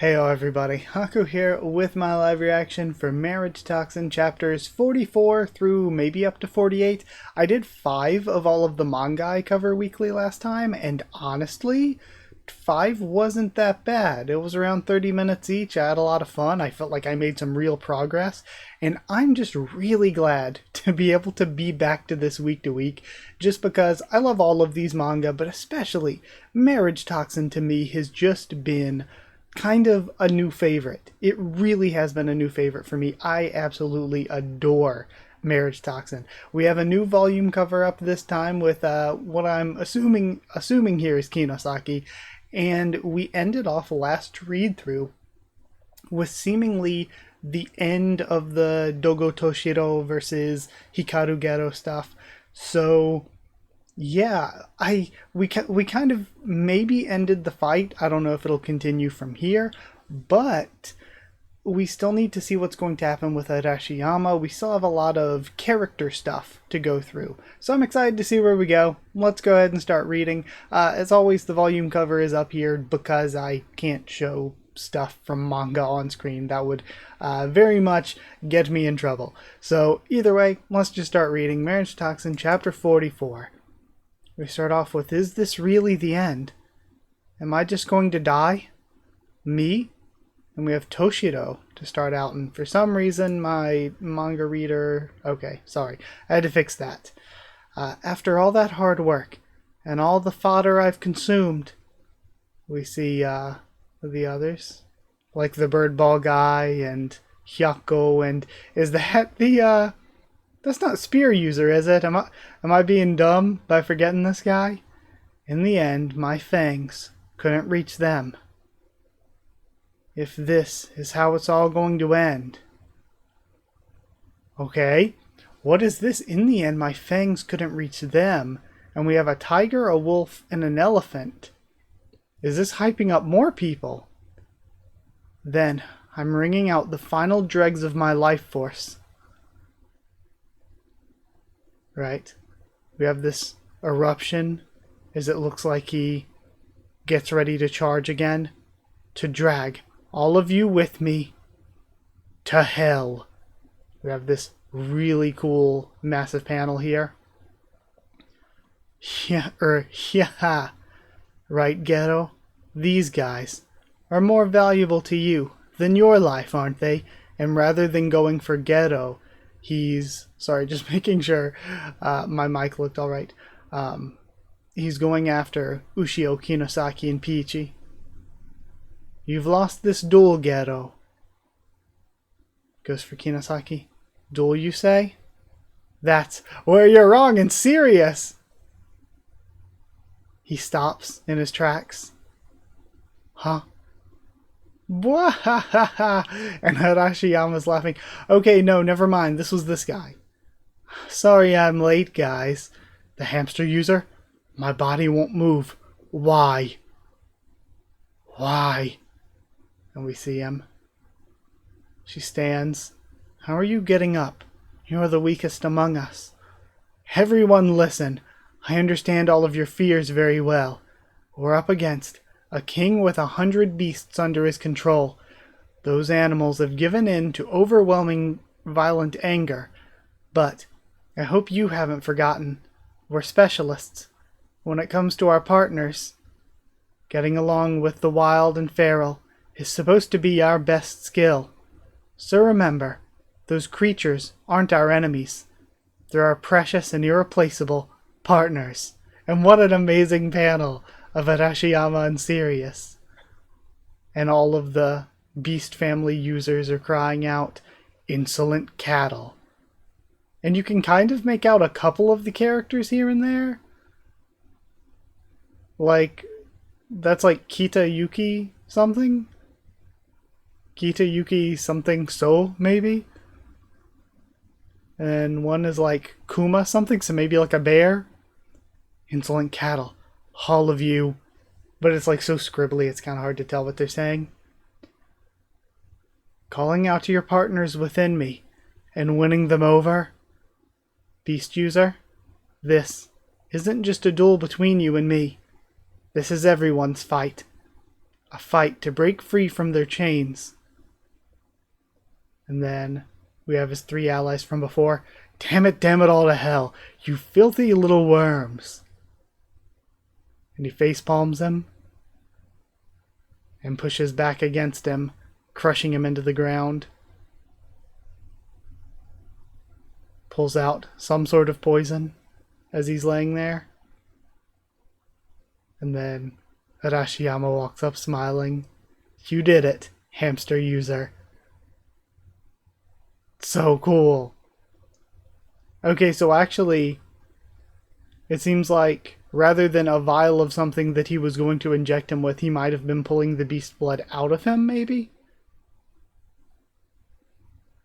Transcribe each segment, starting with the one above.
Heyo everybody, Haku here with my live reaction for MARRIAGETOXIN chapters 44 through maybe up to 48. I did 5 of all of the manga I cover weekly last time, and honestly, 5 wasn't that bad. It was around 30 minutes each. I had a lot of fun. I felt like I made some real progress, and I'm just really glad to be able to be back to this week to week, just because I love all of these manga, but especially MARRIAGETOXIN to me has just been kind of a new favorite. It really has been a new favorite for me. I absolutely adore MARRIAGETOXIN. We have a new volume cover up this time with what I'm assuming here is Kinosaki, and we ended off last read through with seemingly the end of the Dogo Toshiro versus Hikaru Gero stuff. So yeah, we kind of maybe ended the fight. I don't know if it'll continue from here, but we still need to see what's going to happen with Arashiyama. We still have a lot of character stuff to go through, so I'm excited to see where we go. Let's go ahead and start reading. As always, the volume cover is up here because I can't show stuff from manga on screen. That would very much get me in trouble. So either way, let's just start reading MARRIAGETOXIN chapter 44. We start off with, is this really the end? Am I just going to die? Me? And we have Toshiro to start out, and for some reason my manga reader... Okay, sorry. I had to fix that. After all that hard work, and all the fodder I've consumed, we see the others. Like the bird ball guy, and Hyako, and is that the... That's not spear user, is it? Am I being dumb by forgetting this guy? In the end, my fangs couldn't reach them. If this is how it's all going to end. Okay, what is this? In the end, my fangs couldn't reach them. And we have a tiger, a wolf, and an elephant. Is this hyping up more people? Then, I'm wringing out the final dregs of my life force. Right, we have this eruption as it looks like he gets ready to charge again, to drag all of you with me to hell. We have this really cool massive panel here. Yeah, right, Gero? These guys are more valuable to you than your life, aren't they? And rather than going for Gero, he's... Sorry, just making sure my mic looked alright. He's going after Ushio, Kinosaki, and Peachy. You've lost this duel, Gero. Goes for Kinosaki. Duel, you say? That's where you're wrong and serious! He stops in his tracks. Huh? Bwahahaha! And Arashiyama's laughing. Okay, no, never mind. This was this guy. Sorry I'm late, guys. The hamster user? My body won't move. Why? Why? And we see him. She stands. How are you getting up? You're the weakest among us. Everyone listen. I understand all of your fears very well. We're up against a king with 100 beasts under his control. Those animals have given in to overwhelming violent anger. But I hope you haven't forgotten. We're specialists. When it comes to our partners, getting along with the wild and feral is supposed to be our best skill. So remember, those creatures aren't our enemies. They're our precious and irreplaceable partners. And what an amazing panel of Arashiyama and Sirius. And all of the Beast family users are crying out, "Insolent cattle." And you can kind of make out a couple of the characters here and there. Like, that's like Kita Yuki something? Kita Yuki something so, maybe? And one is like Kuma something, so maybe like a bear? Insolent cattle. All of you. But it's like so scribbly, it's kind of hard to tell what they're saying. Calling out to your partners within me and winning them over. Beast user, this isn't just a duel between you and me. This is everyone's fight. A fight to break free from their chains. And then we have his 3 allies from before. Damn it all to hell. You filthy little worms. And he facepalms him. And pushes back against him, crushing him into the ground. Pulls out some sort of poison as he's laying there. And then Arashiyama walks up smiling. You did it, hamster user. So cool. Okay, so actually, it seems like rather than a vial of something that he was going to inject him with, he might have been pulling the beast blood out of him, maybe?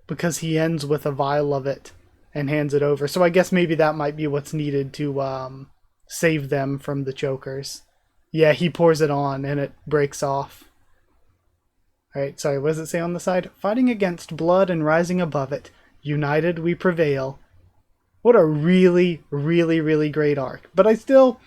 Because he ends with a vial of it and hands it over. So I guess maybe that might be what's needed to save them from the chokers. Yeah, he pours it on and it breaks off. Alright, sorry, what does it say on the side? Fighting against blood and rising above it. United we prevail. What a really, really, really great arc. But I still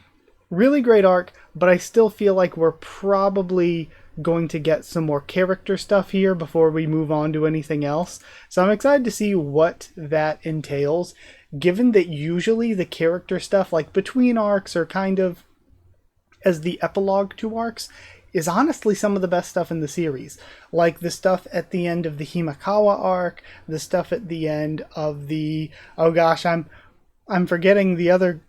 feel like we're probably going to get some more character stuff here before we move on to anything else. So I'm excited to see what that entails, given that usually the character stuff, like between arcs or kind of as the epilogue to arcs, is honestly some of the best stuff in the series. Like the stuff at the end of the Himekawa arc, the stuff at the end of the... Oh gosh, I'm forgetting the other...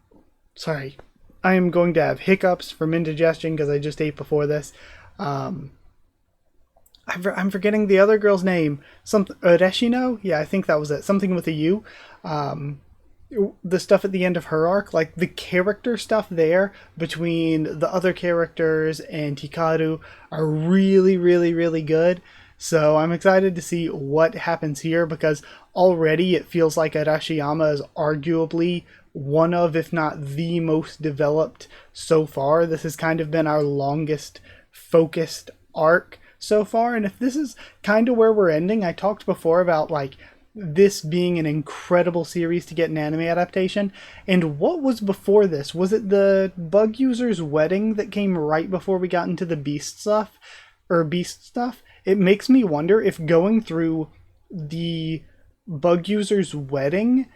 Sorry. I am going to have hiccups from indigestion because I just ate before this. I'm forgetting the other girl's name. Ureshino? Yeah, I think that was it. Something with a U. The stuff at the end of her arc, like the character stuff there between the other characters and Hikaru are really, really, really good. So I'm excited to see what happens here, because already it feels like Arashiyama is arguably one of, if not the most developed so far. This has kind of been our longest focused arc so far, and if this is kind of where we're ending, I talked before about like this being an incredible series to get an anime adaptation. And what was before this? Was it the Bug User's wedding that came right before we got into the Beast stuff? It makes me wonder if going through the Bug User's wedding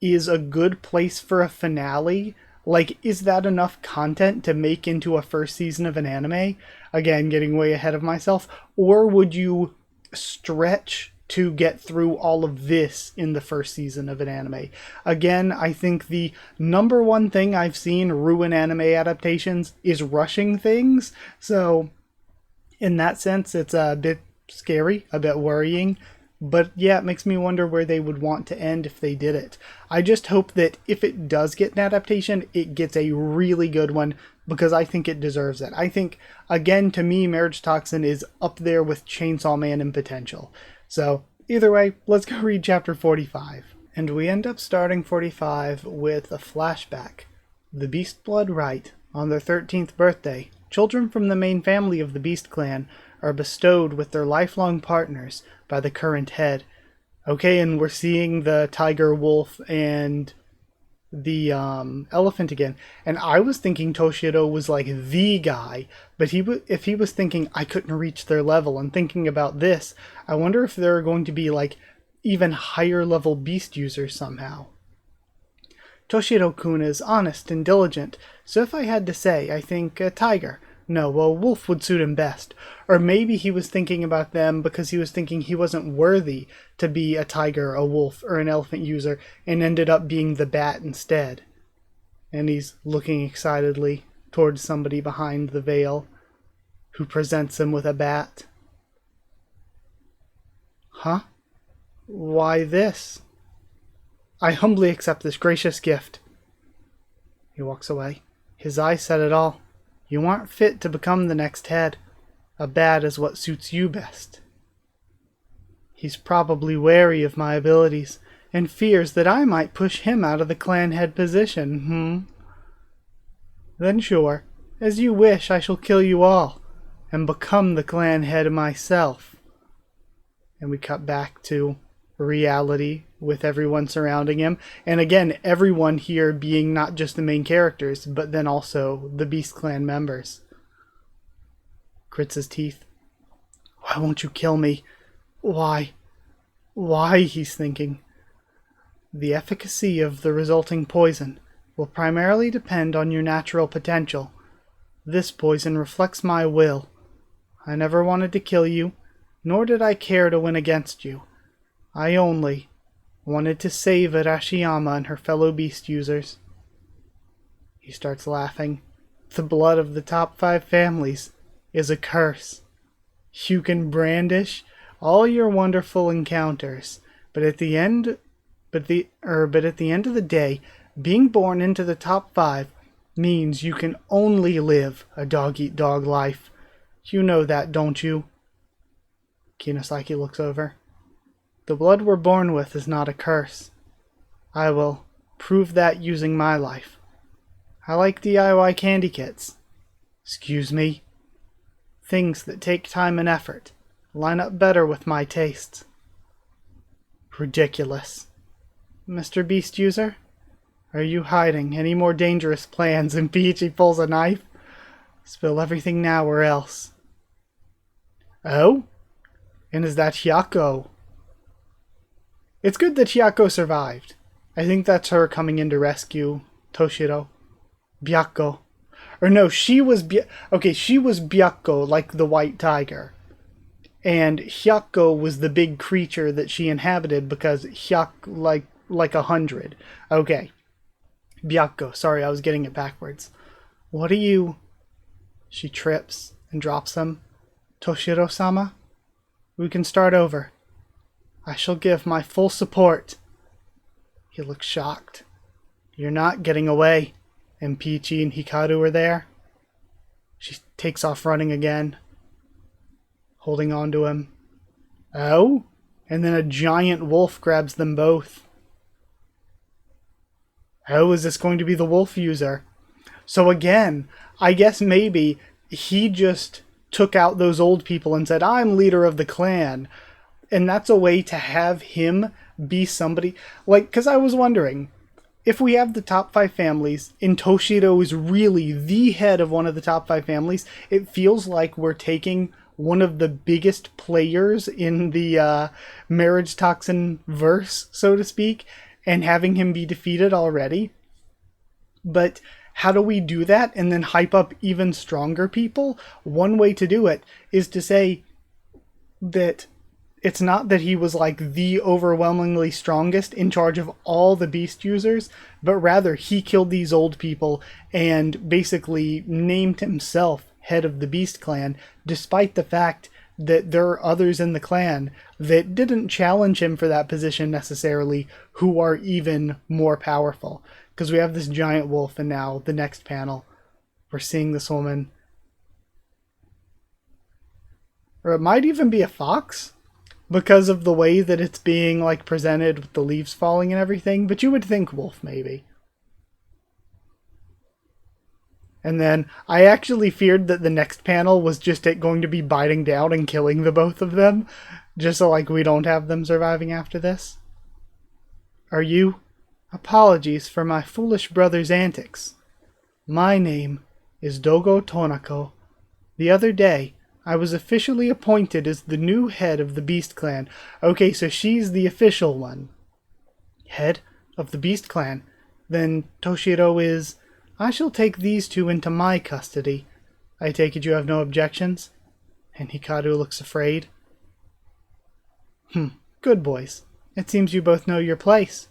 is a good place for a finale. Like, is that enough content to make into a first season of an anime? Again, getting way ahead of myself. Or would you stretch to get through all of this in the first season of an anime? Again, I think the number one thing I've seen ruin anime adaptations is rushing things. So, in that sense, it's a bit scary, a bit worrying. But yeah, it makes me wonder where they would want to end if they did it. I just hope that if it does get an adaptation, it gets a really good one, because I think it deserves it. I think, again, to me, Marriagetoxin is up there with Chainsaw Man in potential. So, either way, let's go read chapter 45. And we end up starting 45 with a flashback. The Beast Blood Rite. On their 13th birthday, children from the main family of the Beast Clan are bestowed with their lifelong partners by the current head. Okay, and we're seeing the tiger, wolf, and the elephant again. And I was thinking Toshido was like the guy, but if he was thinking I couldn't reach their level and thinking about this, I wonder if there are going to be like even higher level beast users somehow. Toshido-kun is honest and diligent, so if I had to say, I think a tiger. No, a wolf would suit him best. Or maybe he was thinking about them because he was thinking he wasn't worthy to be a tiger, a wolf, or an elephant user, and ended up being the bat instead. And he's looking excitedly towards somebody behind the veil, who presents him with a bat. Huh? Why this? I humbly accept this gracious gift. He walks away. His eyes said it all. You aren't fit to become the next head. A bat is what suits you best. He's probably wary of my abilities, and fears that I might push him out of the clan head position, Then sure, as you wish, I shall kill you all, and become the clan head myself. And we cut back to reality with everyone surrounding him, and again, everyone here being not just the main characters, but then also the Beast Clan members. grits his teeth. Why won't you kill me? Why? Why, he's thinking. The efficacy of the resulting poison will primarily depend on your natural potential. This poison reflects my will. I never wanted to kill you, nor did I care to win against you. I only wanted to save Arashiyama and her fellow beast users. He starts laughing. The blood of the top 5 families is a curse. You can brandish all your wonderful encounters, but at the end of the day, being born into the top 5 means you can only live a dog-eat-dog life. You know that, don't you? Kinosaki looks over. The blood we're born with is not a curse. I will prove that using my life. I like DIY candy kits. Excuse me? Things that take time and effort line up better with my tastes. Ridiculous. Mr. Beast User? Are you hiding any more dangerous plans? And Peachy pulls a knife. Spill everything now or else. Oh? And is that Hyako? It's good that Hyako survived. I think that's her coming in to rescue Toshiro. Byakko. Or no, she was she was Byakko, like the white tiger. And Hyako was the big creature that she inhabited because like 100. Okay. Byakko. Sorry, I was getting it backwards. What are you... She trips and drops him. Toshiro-sama? We can start over. I shall give my full support. He looks shocked. You're not getting away. And Peachy and Hikaru are there. She takes off running again, holding on to him. Oh? And then a giant wolf grabs them both. Oh, is this going to be the wolf user? So again, I guess maybe he just took out those old people and said, I'm leader of the clan. And that's a way to have him be somebody. Like, because I was wondering, if we have the top 5 families, and Toshiro is really the head of one of the top 5 families, it feels like we're taking one of the biggest players in the marriage toxin verse, so to speak, and having him be defeated already. But how do we do that and then hype up even stronger people? One way to do it is to say that it's not that he was like the overwhelmingly strongest in charge of all the beast users, but rather he killed these old people and basically named himself head of the beast clan, despite the fact that there are others in the clan that didn't challenge him for that position necessarily, who are even more powerful. Because we have this giant wolf, and now the next panel, we're seeing this woman. Or it might even be a fox, because of the way that it's being like presented with the leaves falling and everything, but you would think wolf maybe. And then I actually feared that the next panel was just it going to be biting down and killing the both of them, just so like we don't have them surviving after this. Are you? Apologies for my foolish brother's antics. My name is Dogo Tonako. The other day, I was officially appointed as the new head of the Beast Clan. Okay, so she's the official one. Head of the Beast Clan. Then Toshiro is... I shall take these two into my custody. I take it you have no objections? And Hikaru looks afraid. Good boys. It seems you both know your place.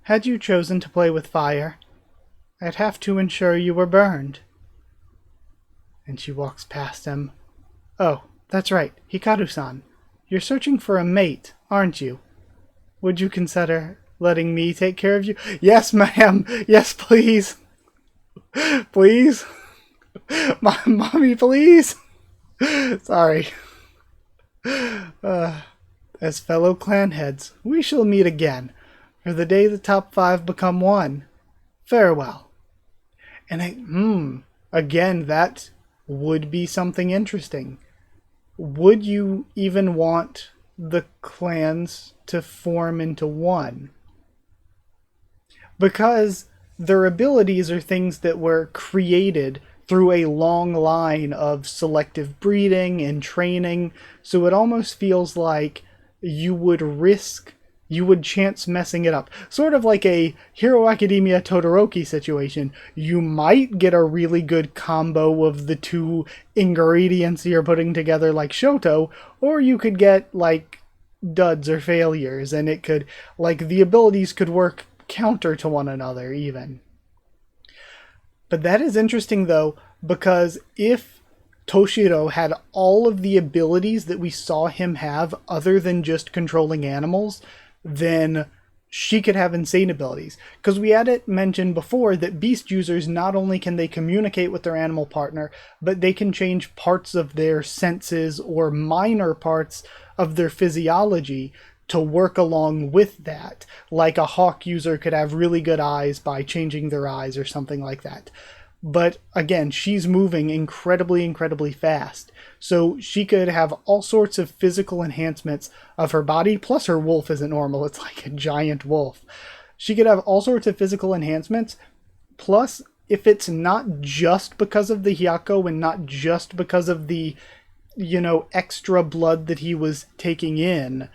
Had you chosen to play with fire, I'd have to ensure you were burned. And she walks past him. Oh, that's right, Hikaru-san. You're searching for a mate, aren't you? Would you consider letting me take care of you? Yes, ma'am. Yes, please. Please. Mommy, please. Sorry. As fellow clan heads, we shall meet again, for the day the top 5 become one. Farewell. And again, that would be something interesting. Would you even want the clans to form into one? Because their abilities are things that were created through a long line of selective breeding and training. So it almost feels like you would chance messing it up. Sort of like a Hero Academia Todoroki situation. You might get a really good combo of the two ingredients you're putting together like Shoto, or you could get like duds or failures, and it could, like, the abilities could work counter to one another even. But that is interesting though, because if Toshiro had all of the abilities that we saw him have other than just controlling animals, then she could have insane abilities. Because we had it mentioned before that beast users, not only can they communicate with their animal partner, but they can change parts of their senses or minor parts of their physiology to work along with that. Like a hawk user could have really good eyes by changing their eyes or something like that. But again, she's moving incredibly fast. So she could have all sorts of physical enhancements of her body, plus her wolf isn't normal. It's like a giant wolf. She could have all sorts of physical enhancements. Plus, if it's not just because of the Hyako and not just because of the, extra blood that he was taking in,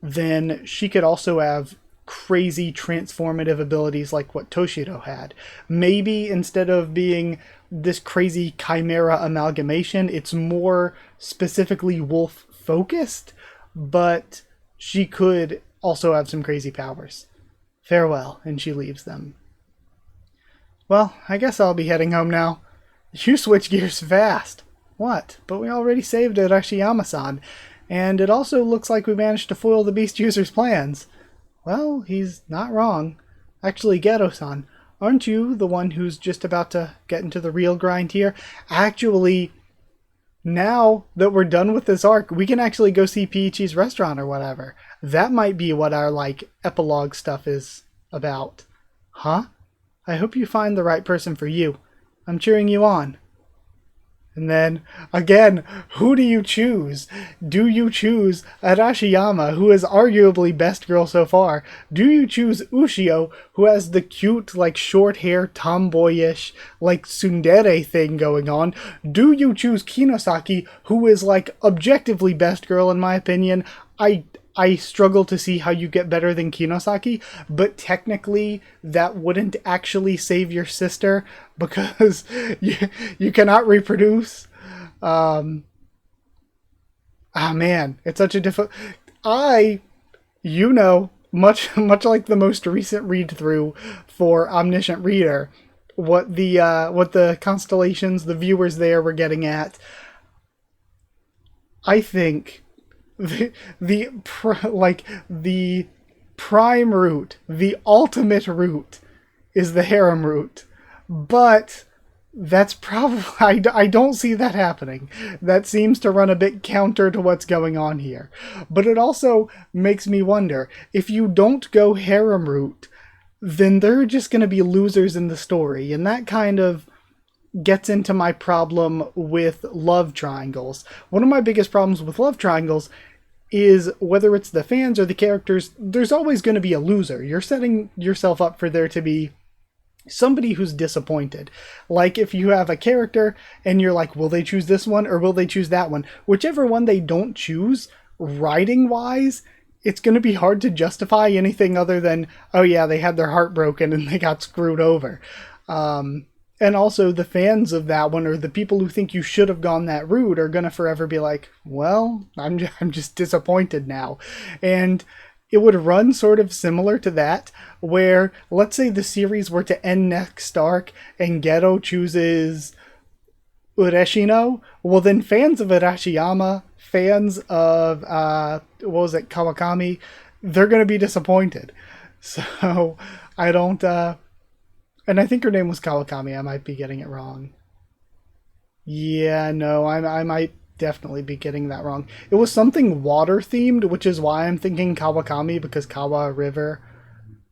then she could also have crazy transformative abilities like what Toshiro had. Maybe instead of being this crazy chimera amalgamation, it's more specifically wolf focused, but she could also have some crazy powers. Farewell, and she leaves them. Well, I guess I'll be heading home now. You switch gears fast. What? But we already saved Arashiyama-san, and it also looks like we managed to foil the beast user's plans. Well, he's not wrong. Actually, Geto-san, aren't you the one who's just about to get into the real grind here? Actually, now that we're done with this arc, we can actually go see Piichi's restaurant or whatever. That might be what our, epilogue stuff is about. Huh? I hope you find the right person for you. I'm cheering you on. And then, again, who do you choose? Do you choose Arashiyama, who is arguably best girl so far? Do you choose Ushio, who has the cute, short hair, tomboyish, tsundere thing going on? Do you choose Kinosaki, who is, objectively best girl in my opinion? I struggle to see how you get better than Kinosaki, but technically that wouldn't actually save your sister because you cannot reproduce. Man, it's such a difficult... much like the most recent read-through for Omniscient Reader, what the constellations, the viewers there were getting at, I think... The prime route, the ultimate route, is the harem route, but that's probably I don't see that happening. That seems to run a bit counter to what's going on here. But it also makes me wonder, if you don't go harem route, then there are just going to be losers in the story, and that kind of gets into my problem with love triangles. One of my biggest problems with love triangles is whether it's the fans or the characters, there's always going to be a loser. You're setting yourself up for there to be somebody who's disappointed. Like if you have a character and you're like, will they choose this one or will they choose that one? Whichever one they don't choose, writing wise, it's going to be hard to justify anything other than, oh yeah, they had their heart broken and they got screwed over. And also the fans of that one, or the people who think you should have gone that route, are going to forever be like, well, I'm just disappointed now. And it would run sort of similar to that, where let's say the series were to end next arc and Geto chooses Ureshino. Well, then fans of Arashiyama, fans of, Kawakami, they're going to be disappointed. So I don't... And I think her name was Kawakami. I might be getting it wrong. Yeah, no, I might definitely be getting that wrong. It was something water themed, which is why I'm thinking Kawakami, because Kawa River.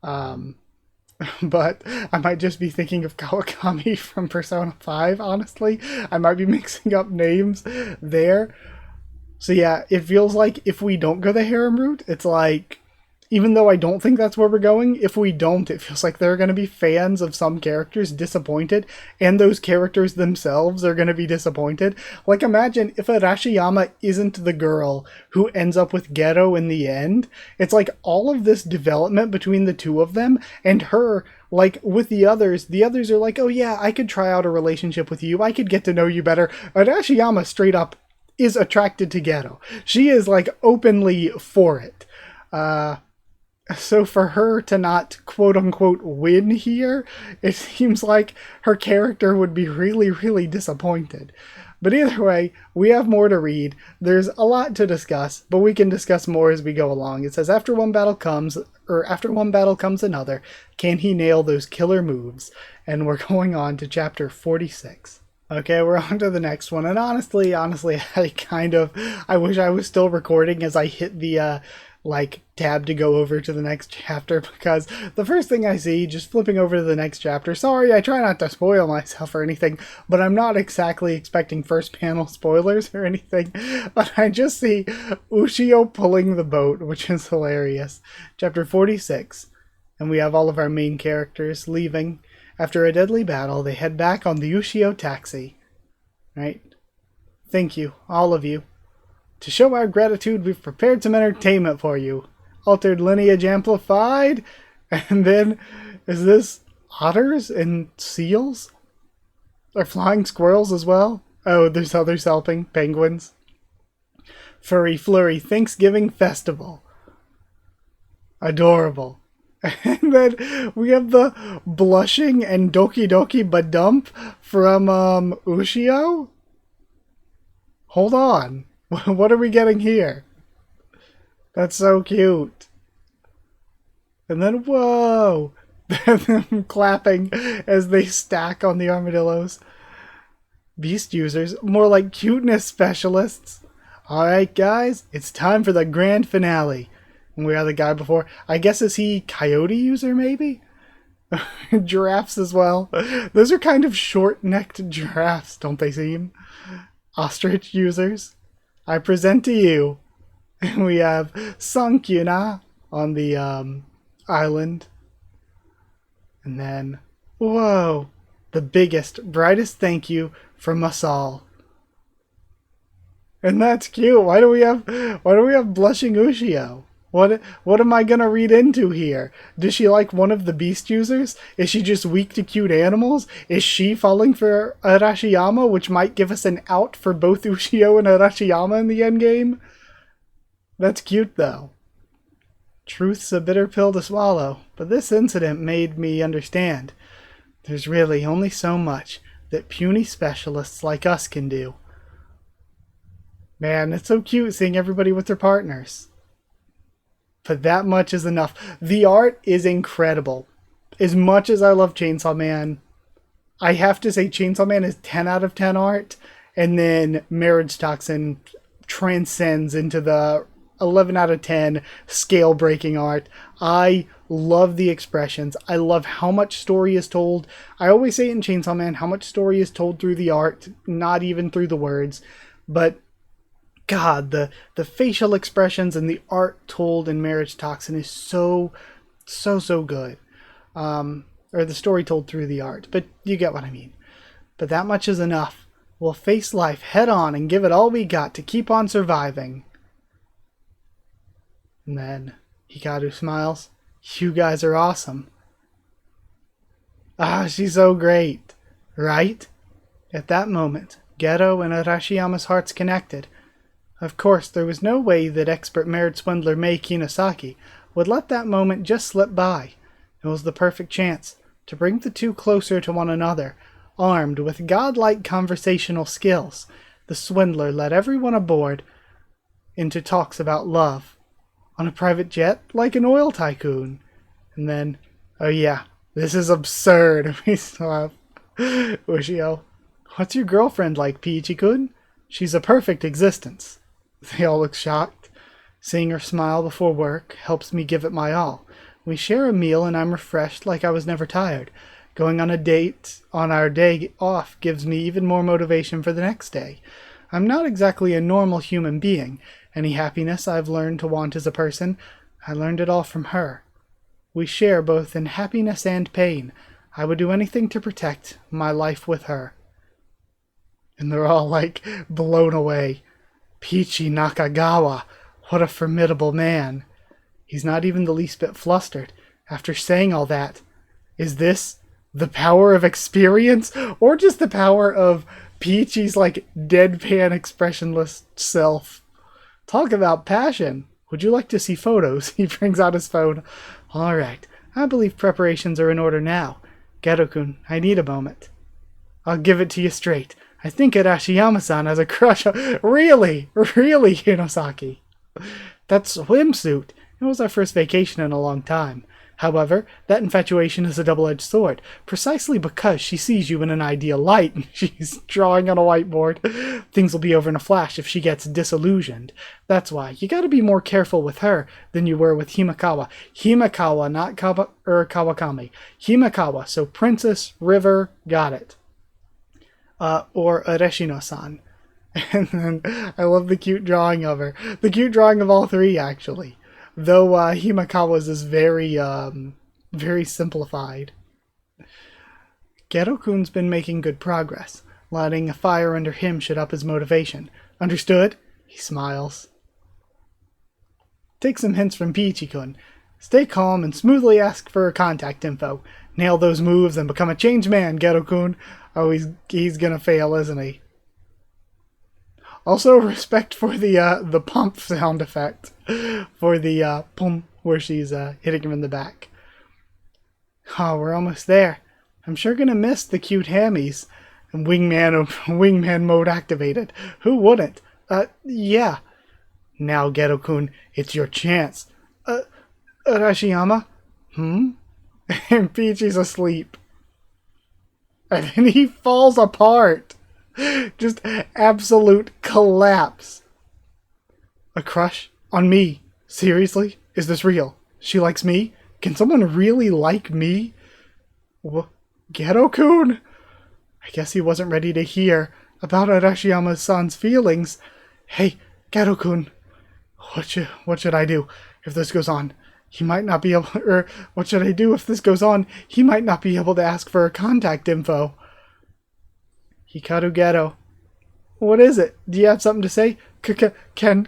But I might just be thinking of Kawakami from Persona 5, honestly. I might be mixing up names there. So yeah, it feels like if we don't go the harem route, it's like even though I don't think that's where we're going, if we don't, it feels like there are going to be fans of some characters disappointed, and those characters themselves are going to be disappointed. Like, imagine if Arashiyama isn't the girl who ends up with Gero in the end. It's like all of this development between the two of them, and her, like, with the others are like, oh yeah, I could try out a relationship with you, I could get to know you better. Arashiyama straight up is attracted to Gero. She is, like, openly for it. So for her to not quote-unquote win here, it seems like her character would be really, really disappointed. But either way, we have more to read. There's a lot to discuss, but we can discuss more as we go along. It says, after one battle comes another, can he nail those killer moves? And we're going on to chapter 46. Okay, we're on to the next one. And honestly, I wish I was still recording as I hit the, tab to go over to the next chapter, because the first thing I see, just flipping over to the next chapter, sorry, I try not to spoil myself or anything, but I'm not exactly expecting first panel spoilers or anything, but I just see Ushio pulling the boat, which is hilarious. Chapter 46, and we have all of our main characters leaving. After a deadly battle, they head back on the Ushio taxi. Right? Thank you, all of you. To show our gratitude, we've prepared some entertainment for you. Altered lineage amplified. And then, is this otters and seals? Are flying squirrels as well? Oh, there's others helping. Penguins. Furry Flurry Thanksgiving Festival. Adorable. And then we have the blushing and Doki Doki Badump from Ushio? Hold on. What are we getting here? That's so cute. And then, whoa! Them clapping as they stack on the armadillos. Beast users, more like cuteness specialists. Alright guys, it's time for the grand finale. And we had the guy before. I guess, is he coyote user maybe? Giraffes as well. Those are kind of short-necked giraffes, don't they seem? Ostrich users. I present to you, and we have Sankyuna on the island. And then, whoa, the biggest, brightest thank you from us all. And that's cute. Why do we have blushing Ushio? What am I gonna read into here? Does she like one of the beast users? Is she just weak to cute animals? Is she falling for Arashiyama, which might give us an out for both Ushio and Arashiyama in the endgame? That's cute though. Truth's a bitter pill to swallow, but this incident made me understand. There's really only so much that puny specialists like us can do. Man, it's so cute seeing everybody with their partners. But that much is enough. The art is incredible. As much as I love Chainsaw Man, I have to say Chainsaw Man is 10 out of 10 art, and then Marriage Toxin transcends into the 11 out of 10 scale-breaking art. I love the expressions. I love how much story is told. I always say in Chainsaw Man how much story is told through the art, not even through the words. But God, the facial expressions and the art told in Marriage Toxin is so good. Or the story told through the art, but you get what I mean. But that much is enough. We'll face life head on and give it all we got to keep on surviving. And then Hikaru smiles. You guys are awesome. Ah, she's so great. Right? At that moment, Gero and Arashiyama's hearts connected. Of course, there was no way that expert marriage swindler Mei Kinosaki would let that moment just slip by. It was the perfect chance to bring the two closer to one another. Armed with godlike conversational skills, the swindler led everyone aboard into talks about love. On a private jet, like an oil tycoon. And then, oh yeah, this is absurd. We still have Ushio. What's your girlfriend like, Piichi-kun? She's a perfect existence. They all look shocked. Seeing her smile before work helps me give it my all. We share a meal and I'm refreshed like I was never tired. Going on a date on our day off gives me even more motivation for the next day. I'm not exactly a normal human being. Any happiness I've learned to want as a person, I learned it all from her. We share both in happiness and pain. I would do anything to protect my life with her. And they're all like blown away. Peachy Nakagawa, what a formidable man. He's not even the least bit flustered after saying all that. Is this the power of experience or just the power of Peachy's like deadpan expressionless self? Talk about passion. Would you like to see photos? He brings out his phone. All right, I believe preparations are in order now. Geto-kun, I need a moment. I'll give it to you straight. I think Arashiyama-san has a crush on... Really? Really, Hinosaki? That swimsuit. It was our first vacation in a long time. However, that infatuation is a double-edged sword. Precisely because she sees you in an ideal light and she's drawing on a whiteboard, things will be over in a flash if she gets disillusioned. That's why you gotta be more careful with her than you were with Himekawa. Himekawa, not Kawakami. Himekawa, so Princess, River, got it. Or Arashino-san. And then I love the cute drawing of her. The cute drawing of all three, actually. Though Himekawa's is very, very simplified. Geto-kun's been making good progress. Lighting a fire under him should up his motivation. Understood? He smiles. Take some hints from Peachy-kun. Stay calm and smoothly ask for her contact info. Nail those moves and become a changed man, Geto-kun. Oh, he's gonna fail, isn't he? Also, respect for the pump sound effect. For the pum, where she's hitting him in the back. Oh, we're almost there. I'm sure gonna miss the cute hammies. And wingman mode activated. Who wouldn't? Yeah. Now, Geto-kun, it's your chance. Arashiyama? And Peachy's asleep. And then he falls apart. Just absolute collapse. A crush on me? Seriously? Is this real? She likes me? Can someone really like me? Geto-kun? I guess he wasn't ready to hear about Arashiyama's son's feelings. Hey, Geto-kun. What should I do if this goes on? He might not be able... what should I do if this goes on? He might not be able to ask for her contact info. Hikaru Geto. What is it? Do you have something to say? Can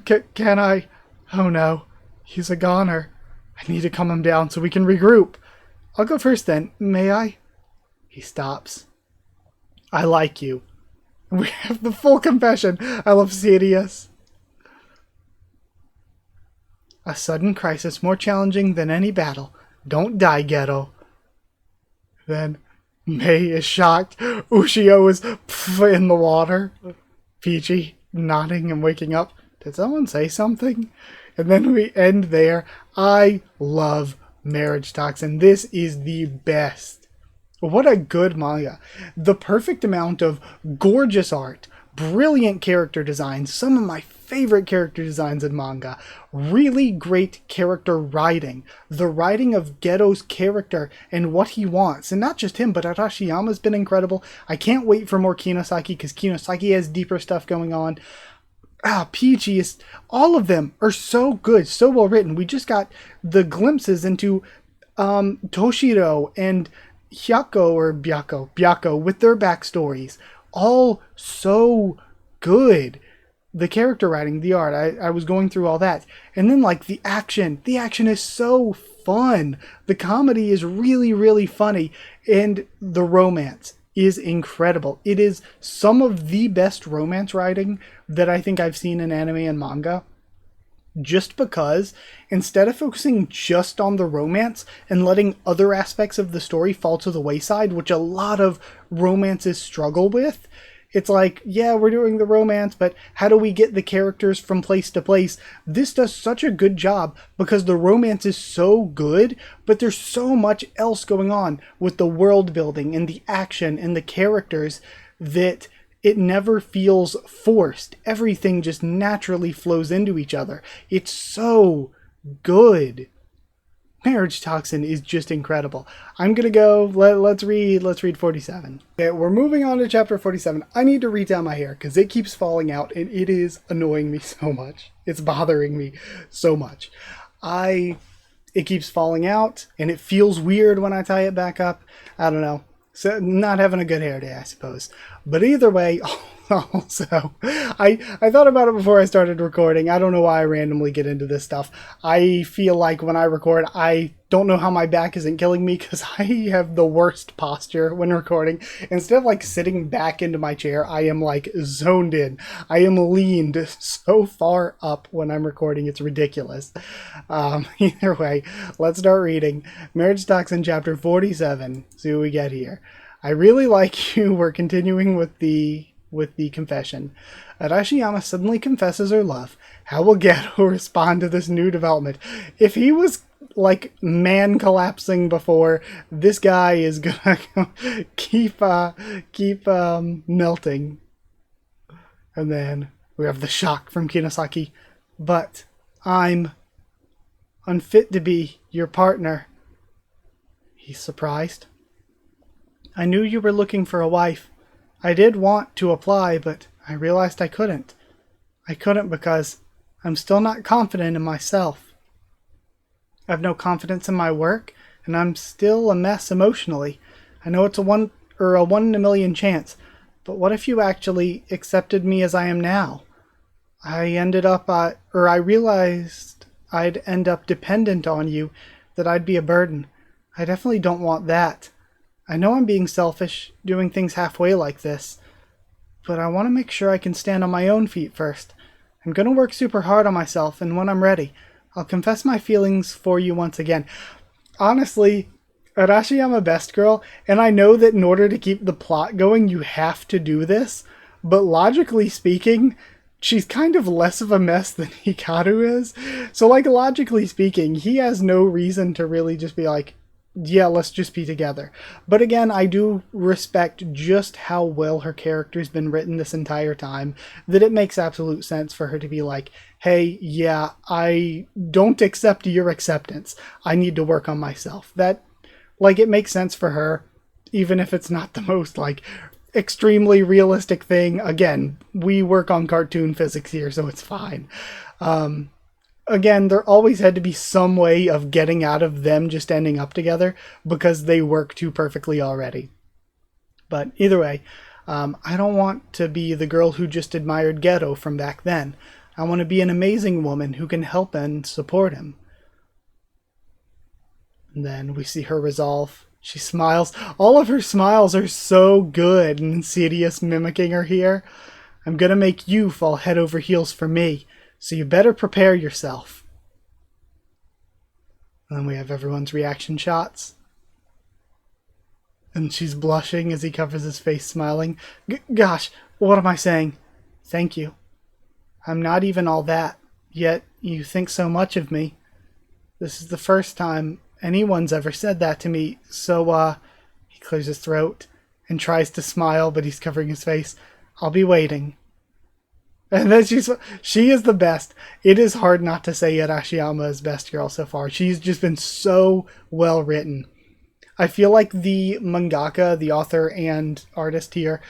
I? Oh no. He's a goner. I need to calm him down so we can regroup. I'll go first then. May I? He stops. I like you. We have the full confession. I love Sirius. A sudden crisis more challenging than any battle. Don't die, Geto. Then Mei is shocked. Ushio is in the water. Peachy nodding and waking up. Did someone say something? And then we end there. I love Marriage-Toxin. This is the best. What a good manga. The perfect amount of gorgeous art, brilliant character designs, some of my favorite character designs in manga, really great character writing, the writing of Geto's character and what he wants, and not just him, but Arashiyama's been incredible. I can't wait for more Kinosaki, because Kinosaki has deeper stuff going on. Peachy is, all of them are so good, so well written. We just got the glimpses into Toshiro and Byako with their backstories. All so good. The character writing, the art, I was going through all that. And then like the action is so fun. The comedy is really, really funny. And the romance is incredible. It is some of the best romance writing that I think I've seen in anime and manga. Just because instead of focusing just on the romance and letting other aspects of the story fall to the wayside, which a lot of romances struggle with, it's like, yeah, we're doing the romance, but how do we get the characters from place to place? This does such a good job because the romance is so good, but there's so much else going on with the world building and the action and the characters that it never feels forced. Everything just naturally flows into each other. It's so good. Marriage-Toxin is just incredible. I'm gonna go, let's read 47. Okay, we're moving on to chapter 47. I need to read down my hair because it keeps falling out and it is annoying me so much. It's bothering me so much. It keeps falling out, and it feels weird when I tie it back up. I don't know. So not having a good hair day, I suppose. But either way, also, I thought about it before I started recording. I don't know why I randomly get into this stuff. I feel like when I record, I don't know how my back isn't killing me because I have the worst posture when recording. Instead of like sitting back into my chair, I am like zoned in. I am leaned so far up when I'm recording. It's ridiculous. Either way, let's start reading. Marriage Toxin chapter 47. See what we get here. I really like you. We're continuing with the confession. Arashiyama suddenly confesses her love. How will Geto respond to this new development? If he was like man collapsing before, this guy is gonna keep melting. And then we have the shock from Kinosaki. But I'm unfit to be your partner. He's surprised. I knew you were looking for a wife. I did want to apply, but I realized I couldn't. I couldn't because I'm still not confident in myself. I have no confidence in my work, and I'm still a mess emotionally. I know it's a one in a million chance, but what if you actually accepted me as I am now? I realized I'd end up dependent on you, that I'd be a burden. I definitely don't want that. I know I'm being selfish, doing things halfway like this, but I want to make sure I can stand on my own feet first. I'm going to work super hard on myself, and when I'm ready, I'll confess my feelings for you once again. Honestly, Arashiyama best girl, and I know that in order to keep the plot going, you have to do this, but logically speaking, she's kind of less of a mess than Hikaru is. So, like, logically speaking, he has no reason to really just be like, yeah, let's just be together. But again, I do respect just how well her character's been written this entire time, that it makes absolute sense for her to be like, hey, yeah, I don't accept your acceptance. I need to work on myself. That, like, it makes sense for her, even if it's not the most, like, extremely realistic thing. Again, we work on cartoon physics here, so it's fine. Again, there always had to be some way of getting out of them just ending up together because they work too perfectly already. But either way, I don't want to be the girl who just admired Geto from back then. I want to be an amazing woman who can help and support him. And then we see her resolve. She smiles. All of her smiles are so good, and Insidious mimicking her here. I'm gonna make you fall head over heels for me. So you better prepare yourself. And then we have everyone's reaction shots. And she's blushing as he covers his face, smiling. Gosh, what am I saying? Thank you. I'm not even all that, yet you think so much of me. This is the first time anyone's ever said that to me, so, he clears his throat and tries to smile, but he's covering his face. I'll be waiting. And then she is the best. It is hard not to say Arashiyama is best girl so far. She's just been so well written. I feel like the mangaka, the author and artist here,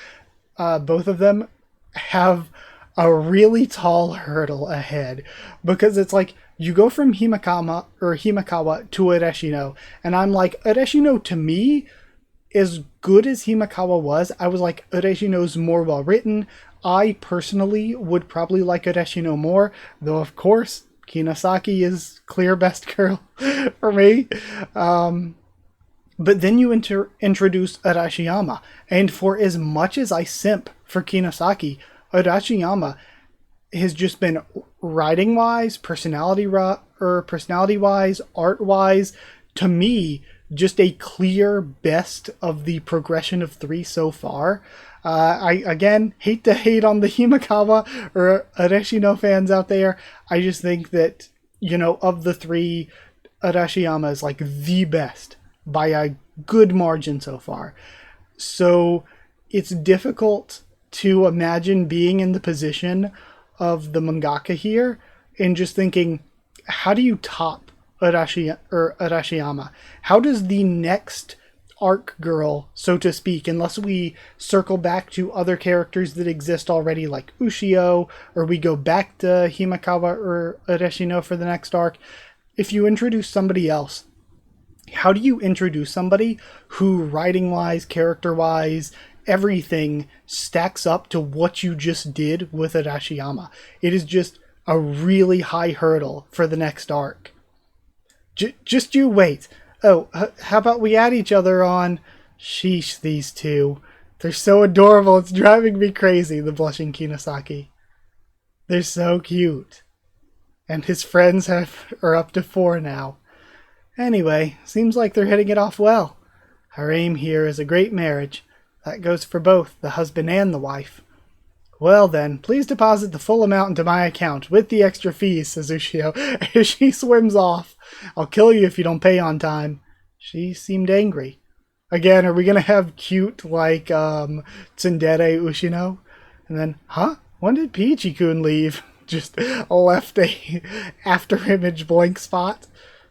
both of them have a really tall hurdle ahead, because it's like you go from Himakawa to Arashino, and I'm like, Arashino to me, as good as Himakawa was, I was like, Arashino's more well written. I personally would probably like Arashino more, though of course Kinosaki is clear best girl for me. But then you introduce Arashiyama, and for as much as I simp for Kinosaki, Arashiyama has just been writing-wise, personality-wise, art-wise, to me, just a clear best of the progression of three so far. I, again, hate to hate on the Himakawa or Arashino fans out there. I just think that, you know, of the three, Arashiyama is like the best by a good margin so far. So it's difficult to imagine being in the position of the mangaka here and just thinking, how do you top Arashiyama? How does the next arc girl, so to speak, unless we circle back to other characters that exist already like Ushio, or we go back to Himakawa or Arashino for the next arc, if you introduce somebody else, how do you introduce somebody who, writing-wise, character-wise, everything stacks up to what you just did with Arashiyama? It is just a really high hurdle for the next arc. Just you wait. Oh, how about we add each other on? Sheesh, these two. They're so adorable, it's driving me crazy, the blushing Kinosaki. They're so cute. And his friends are up to 4 now. Anyway, seems like they're hitting it off well. Our aim here is a great marriage. That goes for both the husband and the wife. Well then, please deposit the full amount into my account, with the extra fees, says Ushio, as she swims off. I'll kill you if you don't pay on time. She seemed angry. Again, are we going to have cute, like, tsundere Ushino? And then, huh? When did Peachy-kun leave? Just left a after-image blank spot.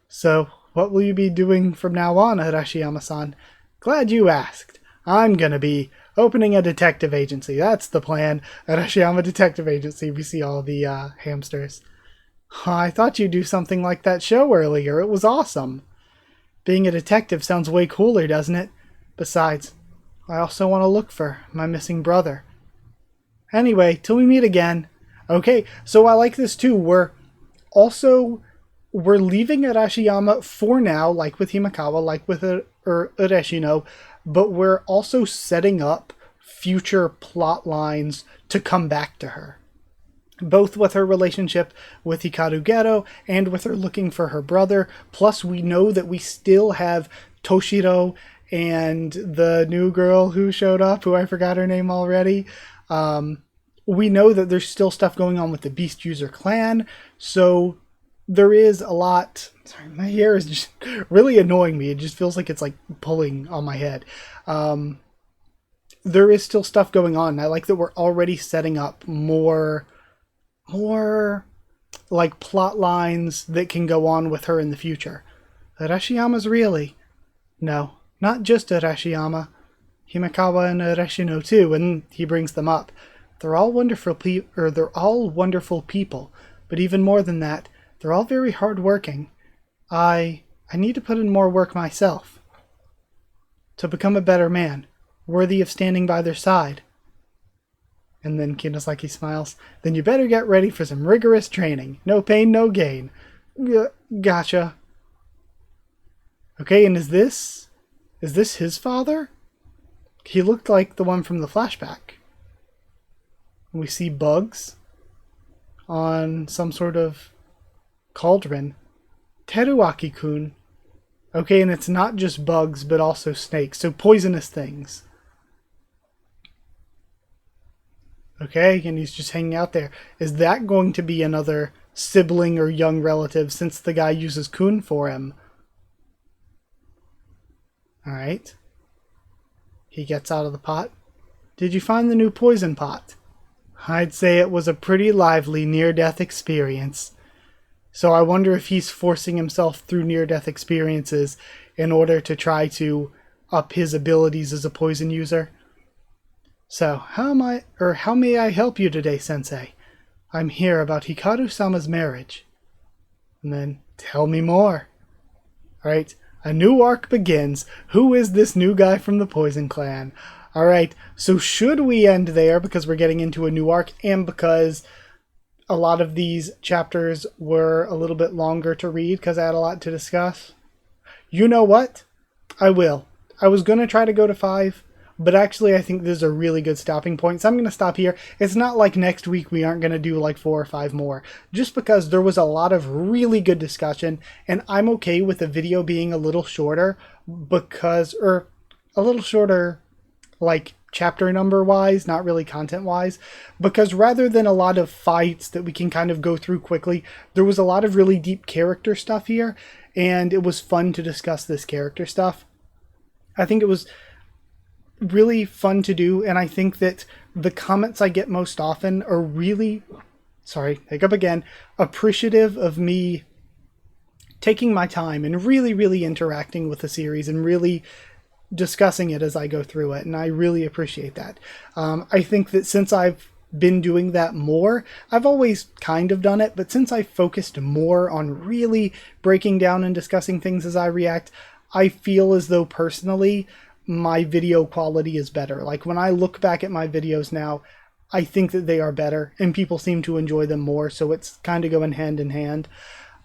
So, what will you be doing from now on, Arashiyama-san? Glad you asked. I'm going to be opening a detective agency. That's the plan. Arashiyama Detective Agency. We see all the hamsters. I thought you'd do something like that show earlier. It was awesome. Being a detective sounds way cooler, doesn't it? Besides, I also want to look for my missing brother. Anyway, till we meet again. Okay, so I like this too. We're leaving Arashiyama for now, like with Himekawa, like with Ureshino, but we're also setting up future plot lines to come back to her. Both with her relationship with Hikaru Gero and with her looking for her brother. Plus, we know that we still have Toshiro and the new girl who showed up, who I forgot her name already. We know that there's still stuff going on with the Beast User clan, so there is a lot. Sorry, my hair is just really annoying me. It just feels like it's like pulling on my head. There is still stuff going on. I like that we're already setting up more like plot lines that can go on with her in the future. Arashiyama's really... No, not just Arashiyama. Himekawa and Ureshino too, and he brings them up. They're all wonderful people, but even more than that, they're all very hardworking. I need to put in more work myself to become a better man, worthy of standing by their side. And then Kinosaki smiles. Then you better get ready for some rigorous training. No pain, no gain. Gotcha. Okay, and is this his father? He looked like the one from the flashback. We see bugs on some sort of cauldron. Teruaki-kun. Okay, and it's not just bugs, but also snakes. So poisonous things. Okay, and he's just hanging out there. Is that going to be another sibling or young relative since the guy uses kun for him? Alright. He gets out of the pot. Did you find the new poison pot? I'd say it was a pretty lively near-death experience. So I wonder if he's forcing himself through near-death experiences in order to try to up his abilities as a poison user. So, how may I help you today, Sensei? I'm here about Hikaru-sama's marriage. And then, tell me more. Alright, a new arc begins. Who is this new guy from the Poison Clan? Alright, so should we end there because we're getting into a new arc and because a lot of these chapters were a little bit longer to read because I had a lot to discuss? You know what? I will. I was going to try to go to 5. But actually, I think this is a really good stopping point. So I'm going to stop here. It's not like next week we aren't going to do like 4 or 5 more. Just because there was a lot of really good discussion. And I'm okay with the video being a little shorter. Or a little shorter like chapter number wise, not really content wise. Because rather than a lot of fights that we can kind of go through quickly, there was a lot of really deep character stuff here. And it was fun to discuss this character stuff. I think it was really fun to do, and I think that the comments I get most often are really, appreciative of me taking my time and really interacting with the series and really discussing it as I go through it, and I really appreciate that. I think that since I've been doing that more. I've always kind of done it, but since I focused more on really breaking down and discussing things as I react, I feel as though personally my video quality is better. Like when I look back at my videos now, I think that they are better and people seem to enjoy them more. So it's kind of going hand in hand.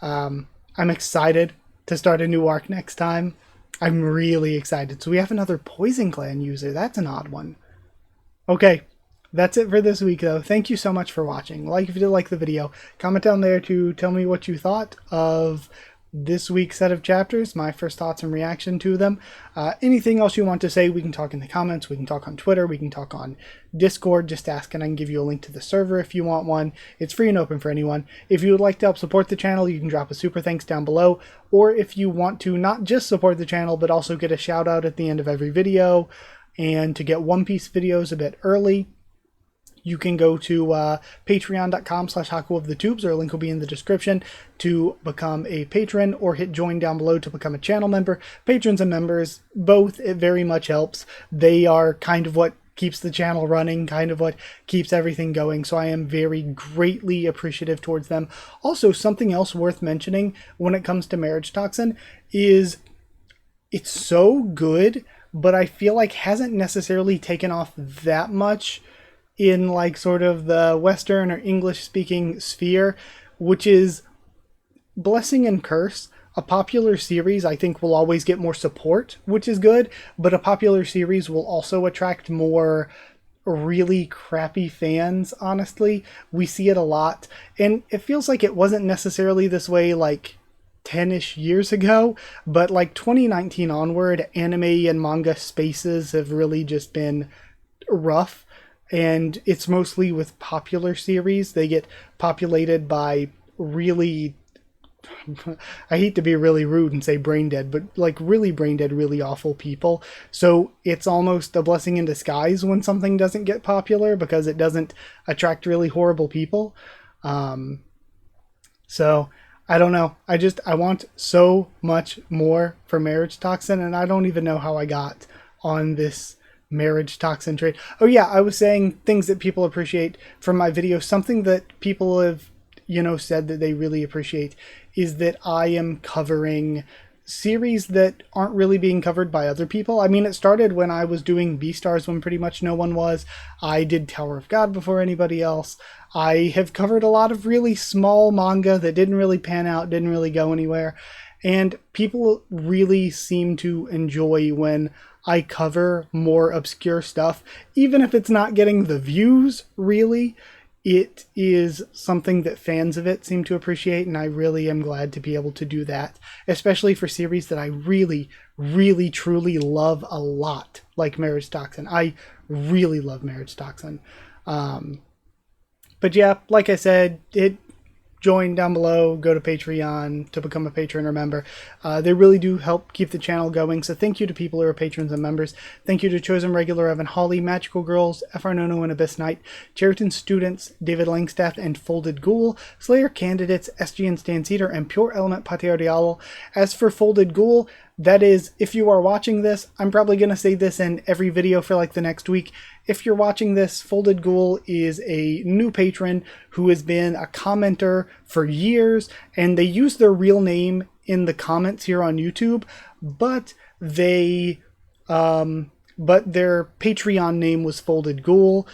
I'm excited to start a new arc next time. I'm really excited. So we have another Poison Clan user. That's an odd one. Okay, that's it for this week though. Thank you so much for watching. Like if you did like the video. Comment down there to tell me what you thought of this week's set of chapters, my first thoughts and reaction to them. Anything else you want to say, we can talk in the comments, we can talk on Twitter, we can talk on Discord. Just ask and I can give you a link to the server if you want one. It's free and open for anyone. If you would like to help support the channel, you can drop a super thanks down below. Or if you want to not just support the channel, but also get a shout out at the end of every video and to get One Piece videos a bit early, you can go to patreon.com/HakuOfTheTubes, or a link will be in the description to become a patron, or hit join down below to become a channel member. Patrons and members, both, it very much helps. They are kind of what keeps the channel running, kind of what keeps everything going, so I am very greatly appreciative towards them. Also, something else worth mentioning when it comes to MARRIAGETOXIN is it's so good, but I feel like hasn't necessarily taken off that much in like sort of the Western or English speaking sphere, which is Blessing and Curse. A popular series I think will always get more support, which is good, but a popular series will also attract more really crappy fans, honestly. We see it a lot, and it feels like it wasn't necessarily this way like 10-ish years ago, but like 2019 onward, anime and manga spaces have really just been rough. And it's mostly with popular series. They get populated by really, I hate to be really rude and say brain dead, but like really brain dead, really awful people. So it's almost a blessing in disguise when something doesn't get popular because it doesn't attract really horrible people. So I don't know. I want so much more for MARRIAGETOXIN, and I don't even know how I got on this MARRIAGETOXIN trade. Oh yeah, I was saying things that people appreciate from my video. Something that people have, said that they really appreciate is that I am covering series that aren't really being covered by other people. I mean, it started when I was doing Beastars when pretty much no one was. I did Tower of God before anybody else. I have covered a lot of really small manga that didn't really pan out, didn't really go anywhere. And people really seem to enjoy when I cover more obscure stuff, even if it's not getting the views, really. It is something that fans of it seem to appreciate, and I really am glad to be able to do that, especially for series that I really, really, truly love a lot, like MARRIAGETOXIN. I really love MARRIAGETOXIN. But yeah, like I said, join down below, go to Patreon to become a patron or member. They really do help keep the channel going, so thank you to people who are patrons and members. Thank you to Chosen Regular Evan Hawley, Magical Girls, FR Nono and Abyss Knight, Cheriton Students, David Langstaff and Folded Ghoul, Slayer Candidates, SG and Stan Cedar, and Pure Element Pateardialo. As for Folded Ghoul, that is, if you are watching this, I'm probably going to say this in every video for like the next week. If you're watching this, Folded Ghoul is a new patron who has been a commenter for years, and they use their real name in the comments here on YouTube, but their Patreon name was Folded Ghoul.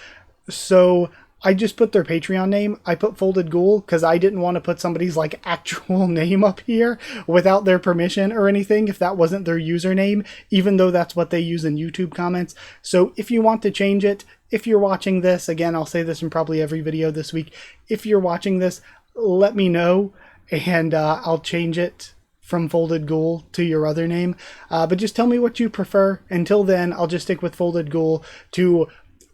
So I just put their Patreon name. I put Folded Ghoul because I didn't want to put somebody's like actual name up here without their permission or anything if that wasn't their username, even though that's what they use in YouTube comments. So if you want to change it, if you're watching this, again, I'll say this in probably every video this week, if you're watching this, let me know and I'll change it from Folded Ghoul to your other name. But just tell me what you prefer. Until then, I'll just stick with Folded Ghoul to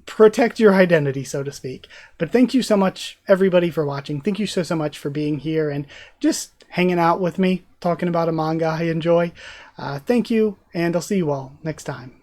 protect your identity, so to speak. But thank you so much, everybody, for watching. Thank you so much for being here and just hanging out with me, talking about a manga I enjoy. Thank you, and I'll see you all next time.